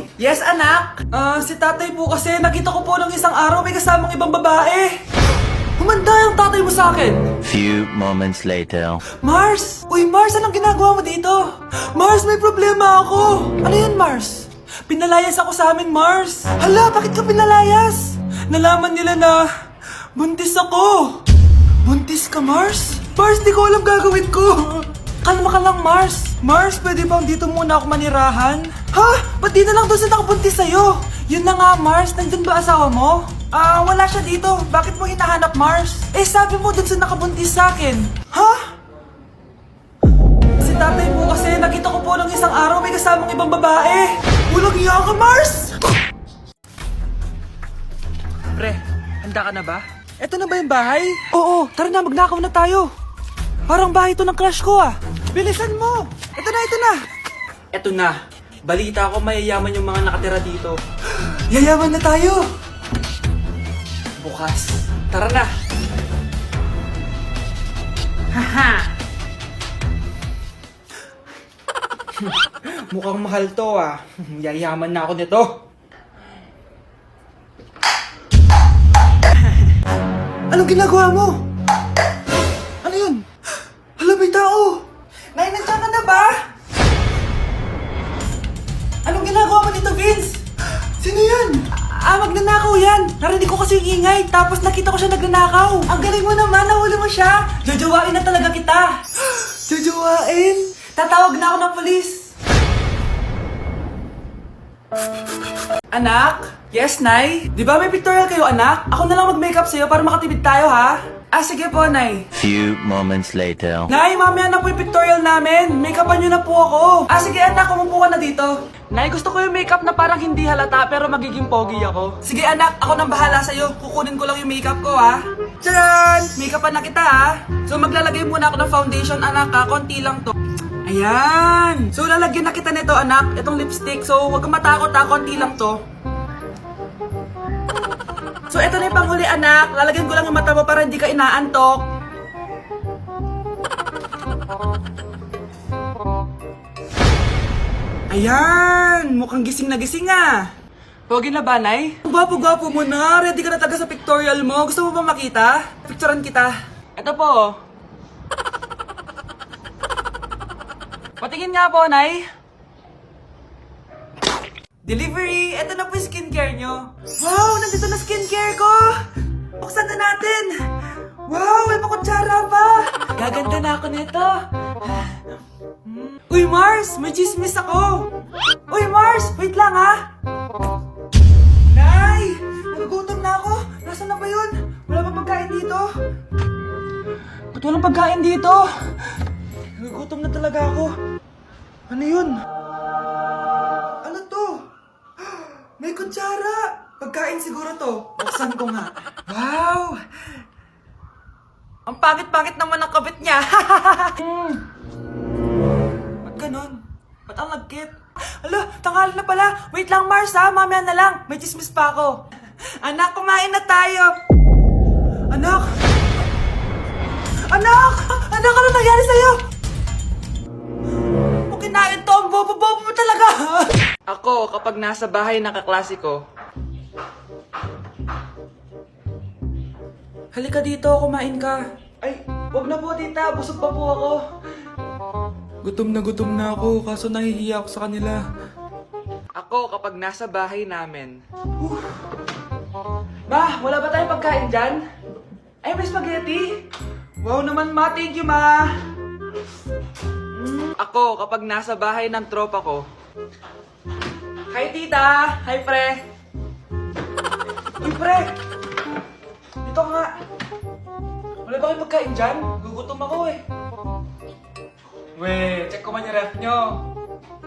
Nay! Yes, anak? Si tatay po kasi nakita ko po ng isang araw may kasamang ibang babae. Humanda yung tatay mo sa akin. Few moments later. Mars! Uy, Mars, anong ginagawa mo dito? Mars, may problema ako. Ano yun, Mars? Pinalayas ako sa amin, Mars. Hala, bakit ka pinalayas? Nalaman nila na buntis ako. Buntis ka, Mars? Mars, di ko alam gagawin ko. Kalma ka lang, Mars. Mars, pwede bang dito muna ako manirahan? Ha? Ba't di na lang doon sa nakabuntis sa'yo? Yun na nga, Mars. Nandun ba asawa mo? Wala siya dito. Bakit mo hinahanap, Mars? Eh, sabi mo dun sa nakabuntis sa akin. Ha? Si tatay mo kasi nakita ko po ng isang araw may kasamang ibang babae. Walang iya ka, Mars! Pre, handa ka na ba? Eto na ba yung bahay? Oo, tara na, magnakaw na tayo. Parang bahay to ng crush ko ah. Bilisan mo! Ito na, ito na! Eto na. Balita ko mayayaman yung mga nakatira dito. Yayaman na tayo! Bukas. Tara na! Haha! Mukhang mahal to ah. Yayaman na ako nito. Anong ginagawa mo? Ano yun? Hala, may tao! Nay, nandiyan ka na ba? Anong ginagawa mo dito, Vince? Sino yan? Magnanakaw yan! Narinig ko kasi yung ingay, tapos nakita ko siya nagnanakaw. Ang galing mo naman, nahuli mo siya! Jojowain na talaga kita! Jojowain? Tatawag na ako ng polis! Anak? Yes, Nay? Di ba may pictorial kayo, anak? Ako na lang mag-makeup sa'yo para makatipid tayo, ha? Sige po, Nay. Few moments later. Nay, mamaya na po yung pictorial namin. Make-upan nyo na po ako. Sige, anak, umupo ka na dito. Nay, gusto ko yung makeup na parang hindi halata pero magiging pogi ako. Sige, anak, ako nang bahala sa'yo. Kukunin ko lang yung makeup ko, ha? Tcharan! Make-upan na kita, ha? So, maglalagay muna ako ng foundation, anak, ha? Konti lang to. Ayan! So, lalagyan na kita nito, anak. Itong lipstick. So, huwag kang matakot, ha? Konti lang to. So, eto na yung panghuli, anak. Lalagyan ko lang yung mata mo para hindi ka inaantok. Ayan! Mukhang gising na gising, ah. Pogi na ba, Nay? Gwapo-gwapo mo na. Ready ka na talaga sa pictorial mo. Gusto mo ba makita? Picturean kita. Eto po. Patingin nga po, Nay. Delivery! Ito na po yung skincare nyo. Wow! Nandito na skincare ko! Buksan na natin! Wow! May pakutsara pa! Gaganda na ako nito! Uy, Mars! May chismis ako! Uy, Mars! Wait lang, ha! Nay! Nagugutom na ako! Nasaan na ba yun? Wala pa pagkain dito? Ba't walang pagkain dito? Nagugutom na talaga ako. Ano yun? Ano to? May kutsara! Pagkain siguro to. Buksan ko nga. Wow! Ang pangit-pangit naman ang kabit niya. Ba't ganun? Ba't ang lagkit? Hala, tanghali na pala. Wait lang, Mars, ha? Mamaya na lang. May chismis pa ako. Anak, kumain na tayo. Anak! Anak! Anak, ano nangyari sa'yo? Kung kinain to, ang bobo-bobo mo talaga. Ako, kapag nasa bahay ng kaklase ko. Halika dito, kumain ka. Ay, wag na po, tita. Busog pa po ako. Gutom na ako, kaso nahihiya ako sa kanila. Ako, kapag nasa bahay namin. Ma, wala ba tayong pagkain dyan? Ay, may spaghetti. Wow naman, ma. Thank you, ma. Ako, kapag nasa bahay ng tropa ko. Hi, tita! Hi, pre! Uy, pre! Dito nga! Wala ba kayong pagkain dyan? Gugutom ako eh. Weh, check ko man yung ref nyo.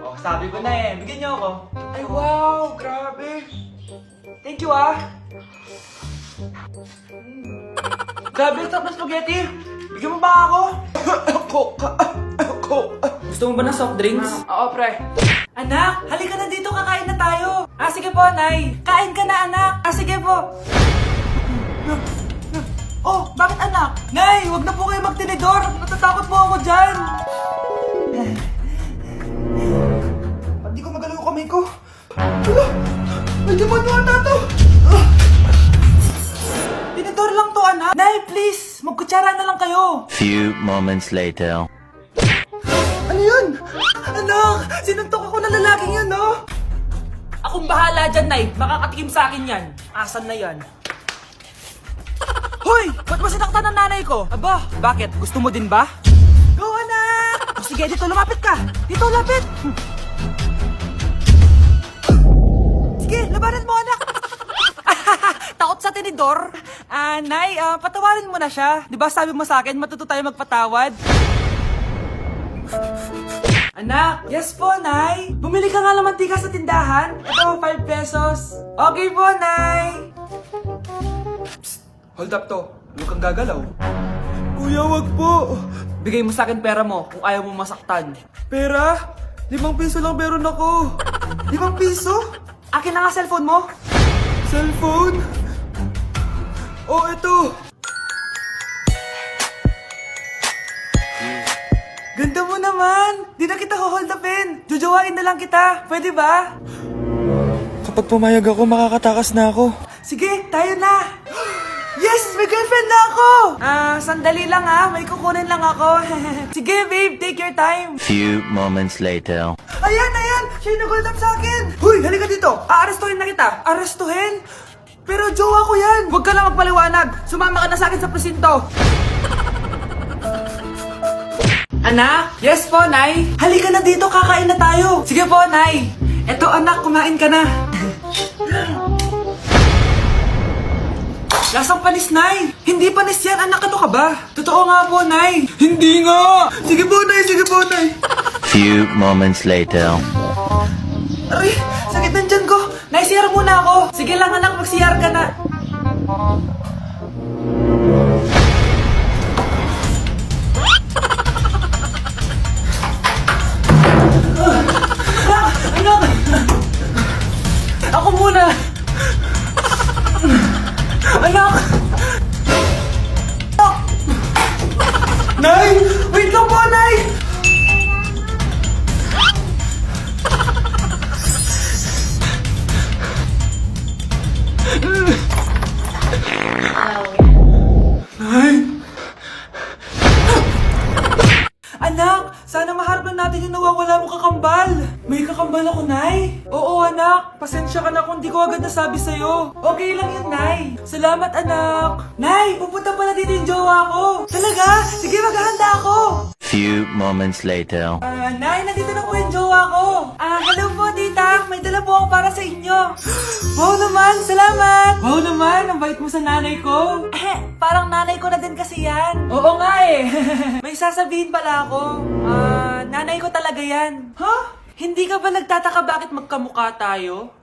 Oh, sabi ko na eh. Bigyan nyo ako. Ay, wow! Grabe! Thank you, ah! Grabe, ang sarap ng spaghetti! Bigyan mo ba ako? Gusto mo ba ng soft drinks? Oo, pre. Anak, halika na dito, kakain na tayo. Sige po, Nay. Kain ka na, anak. Sige po. Oh, bakit anak? Nay, wag na po kayo magtinidor. Natatakot po ako dyan. Ba't di ko magalaw kamay ko? Hala! May demonyo ata to! Tinidor lang to, anak. Nay, please! Magkutsara na lang kayo! Few moments later. Ano yun? Anak! Sinuntok ako ng lalaking yun, no? Akong bahala dyan, Nay. Makakatikim sa akin yan. Asan na yan? Hoy! Ba't mo sinaktan ng nanay ko? Aba, bakit? Gusto mo din ba? Go, anak! O, sige, dito lumapit ka! Dito, lapit! Sige, labanan mo, anak! Takot sa tinidor? Nay, patawarin mo na siya. Di ba sabi mo sa akin, matuto tayo magpatawad? Anak, yes po, Nay. Bumili ka nga ng mantika sa tindahan. Ito, 5 pesos. Okay po, Nay. Psst, hold up to. Huwag kang gagalaw. Kuya, wag po. Bigay mo sa akin pera mo kung ayaw mo masaktan. Pera? 5 piso lang meron ako. 5 piso? Akin na nga cellphone mo. Cellphone? Oh, ito. Ganda mo naman! Di na kita hold upin! Jujuwain na lang kita! Pwede ba? Kapag pumayag ako, makakatakas na ako. Sige, tayo na! Yes! May girlfriend na ako! Sandali lang may kukunin lang ako. Sige, babe, take your time. Few moments later. Ayan! Siya yung nag-hold up sa akin! Huy, halika dito! Aarestuhin na kita! Arestuhin? Pero jowa ko yan! Huwag ka lang magpaliwanag! Sumama ka na sa akin sa presinto! Anak? Yes po, Nay. Halika na dito, kakain na tayo. Sige po, Nay. Eto, anak, kumain ka na. Lasang panis, Nay. Hindi panis yan, anak. Ano ka ba? Totoo nga po, Nay. Hindi nga. Sige po, Nay. Few moments later. Aray, sakit ng tiyan ko. Nay, CR muna ako. Sige lang, anak, mag-CR ka na. Anak! Ako muna! Anak! Nay! Wait lang po, Nay! Nay! Anak, sana maharap na natin yung nawawala mong kakambal. May kakambal ako, Nay. Oo, anak. Pasensya ka na kung di ko agad nasabi sa'yo. Okay lang yun, Nay. Salamat, anak. Nay, pupunta pala dito yung jowa ko. Talaga? Sige, maghahanda ako. Few moments later. Nay, nandito na po yung jowa ko. Hello po, tita. May dala po ako para sa inyo. Wow naman, salamat. Wow naman, ang bait mo sa nanay ko. Parang nanay ko na din kasi yan. Oo nga eh. May sasabihin pala ako. Nanay ko talaga yan. Ha? Hindi ka ba nagtataka bakit magkamukha tayo?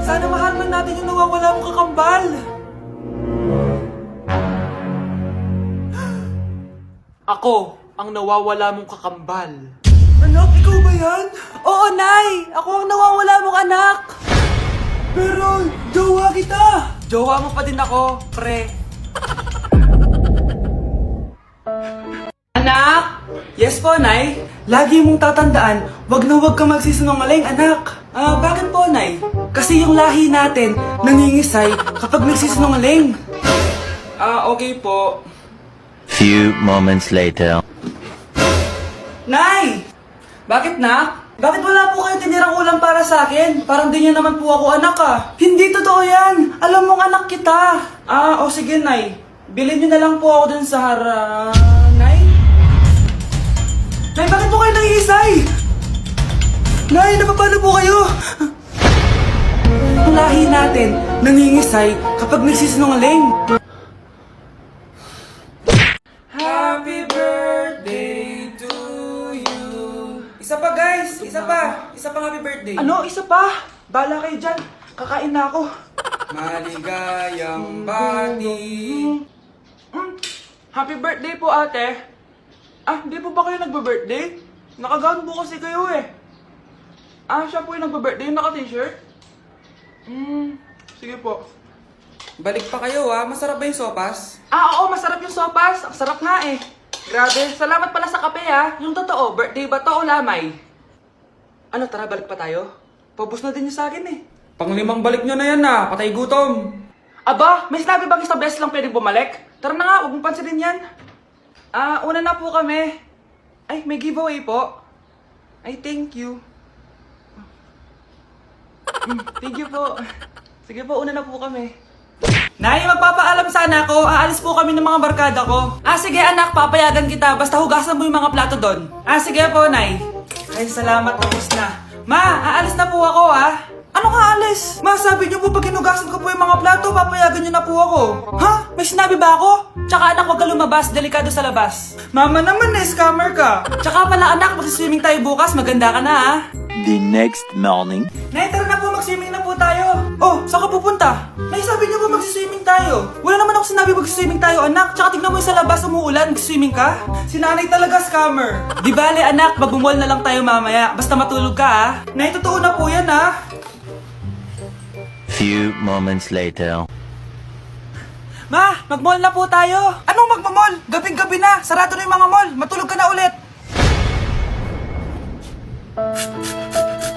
Sana maharman natin yung nawawala mong kakambal. Ako, ang nawawala mong kakambal. Anak, ikaw ba yan? Oo, Nay! Ako ang nawawala mong anak! Pero, jowa kita! Jowa mo pa din ako, pre. Anak! Yes po, Nay. Lagi mong tatandaan, wag na wag ka magsisinungaling, anak. Bakit po, Nay? Kasi yung lahi natin nangingisay kapag nagsisinungaling. Okay po. Few moments later. Nay! Bakit, nak? Bakit wala po kayo tinirang ulam para sa akin? Parang di niya naman po ako anak Hindi totoo yan! Alam mong anak kita! Sige, Nay. Bilhin niyo na lang po ako dun sa Nay? Nay, bakit po kayo nangiisay? Nay, napapano po kayo? Ang lahi natin nangingisay kapag nagsisinungaling. Happy birthday to you. Isa pa, guys. Isa pa happy birthday. Ano? Isa pa? Bala kayo dyan. Kakain na ako. Maligayang bati. Happy birthday po, ate. Hindi po ba kayo nagbe-birthday? Nakagown po kasi kayo eh. Siya po yung nagbe-birthday. Naka-t-shirt? Sige po. Balik pa kayo Masarap ba yung sopas? Oo, masarap yung sopas. Ang sarap nga eh. Grabe, salamat pala sa kape Yung totoo, birthday ba to o lamay? Tara, balik pa tayo? Paubos na din niya sa akin eh. Panglimang balik nyo na yan na, patay gutom. Aba, may sinabi bang isang beses lang pwedeng bumalik? Tara na nga, huwag mong pansinin yan. Una na po kami. Ay, may giveaway po. Ay, thank you. Thank you po. Sige po, una na po kami. Nay, magpapaalam sana ako. Aalis po kami ng mga barkada ko. Sige anak, papayagan kita. Basta hugasan mo yung mga plato doon. Sige po, Nay. Ay, salamat. Tapos na. Ma, aalis na po ako, Ano ka alis? Ma, sabi niyo po pag hinugasan ko po yung mga plato, papayagan niyo na po ako. Ha? May sinabi ba ako? Tsaka anak, huwag ka lumabas. Delikado sa labas. Mama naman, scammer ka. Tsaka pala anak, mag-swimming tayo bukas. Maganda ka na, The next morning. Nay, tara na po, mag-swimming na po tayo. Oh, saan ka pupunta? Nay, sabi niyo po mag-swimming tayo. Wala naman ako sinabi mag-swimming tayo, anak. Tsaka tignan mo yung sa labas, umuulan, mag-swimming ka. Si nanay talaga scammer. Di bale, anak, magbumol na lang tayo mamaya. Basta matulog ka, Nay, totoo na po yan, Few moments later. Ma, mag-mall na po tayo. Anong magmamall? Gabing-gabi na. Sarado na yung mga mall. Matulog ka na ulit.